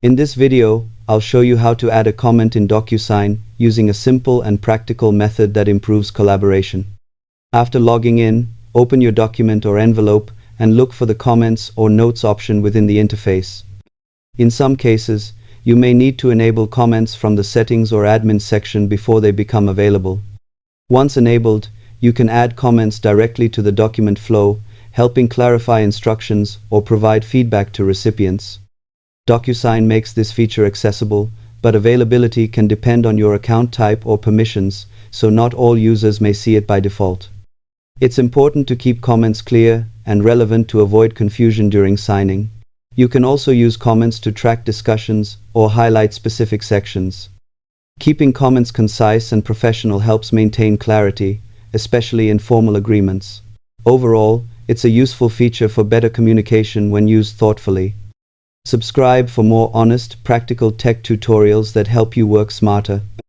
In this video, I'll show you how to add a comment in Docusign using a simple and practical method that improves collaboration. After logging in, open your document or envelope and look for the Comments or Notes option within the interface. In some cases, you may need to enable comments from the Settings or Admin section before they become available. Once enabled, you can add comments directly to the document flow, helping clarify instructions or provide feedback to recipients. Docusign makes this feature accessible, but availability can depend on your account type or permissions, so not all users may see it by default. It's important to keep comments clear and relevant to avoid confusion during signing. You can also use comments to track discussions or highlight specific sections. Keeping comments concise and professional helps maintain clarity, especially in formal agreements. Overall, it's a useful feature for better communication when used thoughtfully. Subscribe for more honest, practical tech tutorials that help you work smarter.